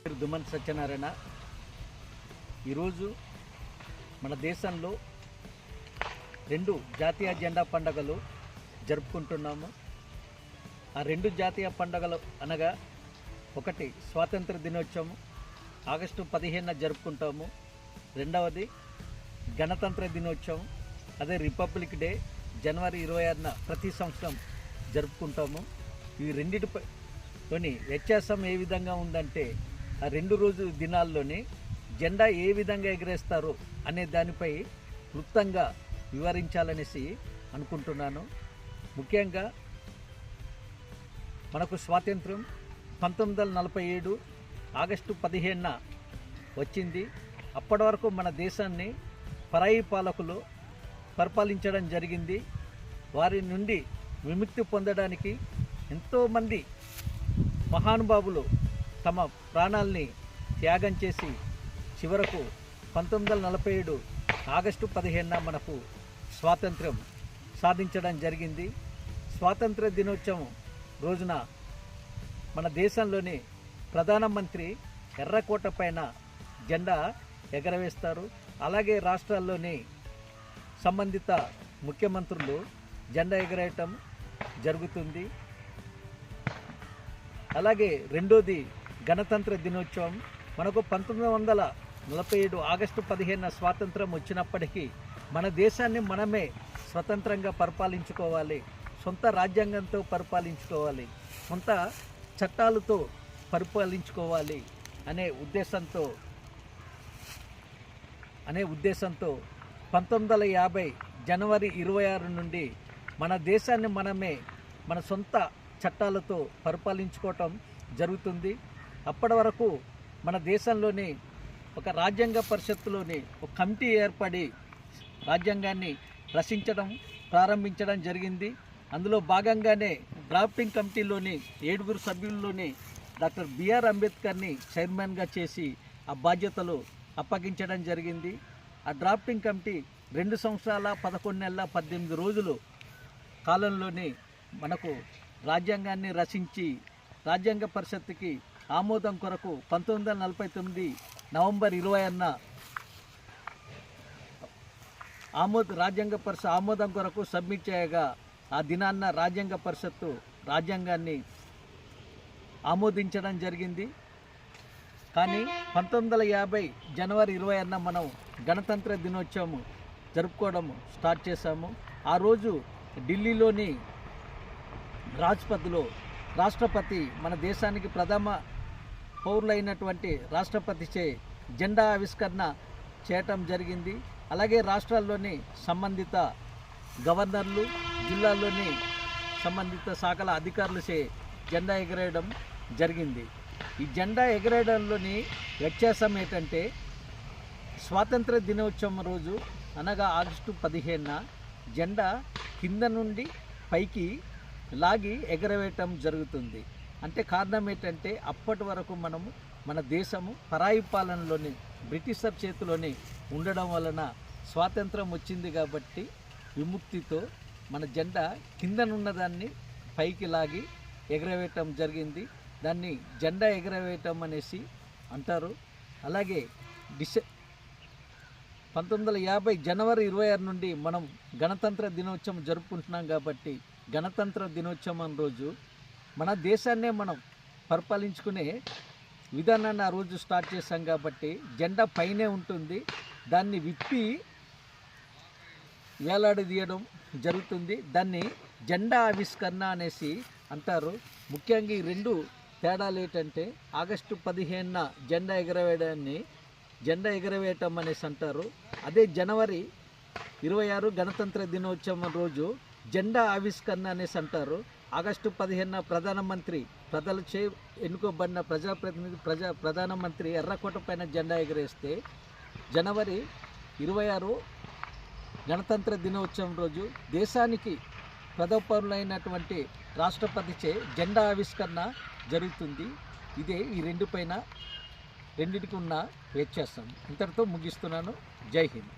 దుమ్మన్ సత్యనారాయణ. ఈరోజు మన దేశంలో 2 జాతీయ జెండా పండుగలు జరుపుకుంటున్నాము. ఆ 2 జాతీయ పండుగలు అనగా ఒకటి స్వాతంత్ర దినోత్సవం ఆగస్టు 15న జరుపుకుంటాము. రెండవది గణతంత్ర దినోత్సవం, అదే రిపబ్లిక్ డే జనవరి 26న ప్రతి సంవత్సరం జరుపుకుంటాము. ఈ రెండిటిలోని వ్యత్యాసం ఏ విధంగా ఉందంటే, ఆ 2 రోజు దినాల్లోని జెండా ఏ విధంగా ఎగరేస్తారు అనే దానిపై క్లుప్తంగా వివరించాలనేసి అనుకుంటున్నాను. ముఖ్యంగా మనకు స్వాతంత్రం 1947 ఆగస్టు 15న వచ్చింది. అప్పటి వరకు మన దేశాన్ని పరాయి పాలకులు పరిపాలించడం జరిగింది. వారి నుండి విముక్తి పొందడానికి ఎంతోమంది మహానుభావులు తమ ప్రాణాల్ని త్యాగం చేసి చివరకు 1947 ఆగస్టు 15న మనకు స్వాతంత్రం సాధించడం జరిగింది. స్వాతంత్ర దినోత్సవం రోజున మన దేశంలోని ప్రధానమంత్రి ఎర్రకోట పైన జెండా ఎగరవేస్తారు. అలాగే రాష్ట్రాల్లోని సంబంధిత ముఖ్యమంత్రులు జెండా ఎగరేయటం జరుగుతుంది. అలాగే రెండోది గణతంత్ర దినోత్సవం. మనకు 1947 ఆగస్టు 15న స్వాతంత్రం వచ్చినప్పటికీ మన దేశాన్ని మనమే స్వతంత్రంగా పరిపాలించుకోవాలి, సొంత రాజ్యాంగంతో పరిపాలించుకోవాలి, సొంత చట్టాలతో పరిపాలించుకోవాలి అనే ఉద్దేశంతో 1950 జనవరి 26 నుండి మన దేశాన్ని మనమే మన సొంత చట్టాలతో పరిపాలించుకోవటం జరుగుతుంది. అప్పటి వరకు మన దేశంలోని ఒక రాజ్యాంగ పరిషత్తులోని ఒక కమిటీ ఏర్పడి రాజ్యాంగాన్ని రచించడం ప్రారంభించడం జరిగింది. అందులో భాగంగానే డ్రాఫ్టింగ్ కమిటీలోని 7 సభ్యుల్లోని డాక్టర్ బిఆర్ అంబేద్కర్ని చైర్మన్గా చేసి ఆ బాధ్యతలు అప్పగించడం జరిగింది. ఆ డ్రాఫ్టింగ్ కమిటీ 2 సంవత్సరాల 11 నెలల 18 రోజులు కాలంలోని మనకు రాజ్యాంగాన్ని రచించి రాజ్యాంగ పరిషత్తుకి ఆమోదం కొరకు 1949 నవంబర్ 20న రాజ్యాంగ పరిషత్ ఆమోదం కొరకు సబ్మిట్ చేయగా ఆ దినాన్న రాజ్యాంగ పరిషత్తు రాజ్యాంగాన్ని ఆమోదించడం జరిగింది. కానీ 1950 జనవరి 20న మనం గణతంత్ర దినోత్సవం జరుపుకోవడం స్టార్ట్ చేశాము. ఆ రోజు ఢిల్లీలోని రాజ్పథ్లో రాష్ట్రపతి మన దేశానికి ప్రథమ పౌరులైనటువంటి రాష్ట్రపతిచే జెండా ఆవిష్కరణ చేయటం జరిగింది. అలాగే రాష్ట్రాల్లోని సంబంధిత గవర్నర్లు, జిల్లాల్లోని సంబంధిత శాఖల అధికారులచే జెండా ఎగరేయడం జరిగింది. ఈ జెండా ఎగరేయడంలోని వ్యత్యాసం ఏంటంటే, స్వాతంత్ర దినోత్సవం రోజు అనగా ఆగస్టు 15న జెండా కింద నుండి పైకి లాగి ఎగరవేయటం జరుగుతుంది. అంటే కారణం ఏంటంటే, అప్పటి వరకు మన దేశము పరాయి పాలనలోని బ్రిటిషర్ చేతిలోని ఉండడం వలన స్వాతంత్రం వచ్చింది కాబట్టి విముక్తితో మన జెండా కిందనున్నదాన్ని పైకి లాగి ఎగరవేయటం జరిగింది. దాన్ని జెండా ఎగరవేయటం అనేసి అంటారు. అలాగే 1950 జనవరి 26 నుండి మనం గణతంత్ర దినోత్సవం జరుపుకుంటున్నాం కాబట్టి గణతంత్ర దినోత్సవం రోజు మన దేశాన్నే మనం పరిపాలించుకునే విధానాన్ని ఆ రోజు స్టార్ట్ చేశాం కాబట్టి జెండా పైనే ఉంటుంది. దాన్ని విప్పి వేలాడదీయడం జరుగుతుంది. దాన్ని జెండా ఆవిష్కరణ అనేసి అంటారు. ముఖ్యంగా ఈ 2 తేడాలు ఏంటంటే, ఆగస్టు 15న జెండా ఎగరవేయటం అనేసి అంటారు. అదే జనవరి 26 గణతంత్ర దినోత్సవం రోజు జెండా ఆవిష్కరణ అనేసి అంటారు. ఆగస్టు 15న ప్రధానమంత్రి ప్రజలచే ఎన్నుకోబడిన ప్రధానమంత్రి ఎర్రకోట పైన జెండా ఎగరేస్తే, జనవరి 26 గణతంత్ర దినోత్సవం రోజు దేశానికి ప్రథమ పౌరులైనటువంటి రాష్ట్రపతిచే జెండా ఆవిష్కరణ జరుగుతుంది. ఇదే ఈ రెండింటికి ఉన్న వ్యత్యాసం. ఇంతటితో ముగిస్తున్నాను. జై హింద్.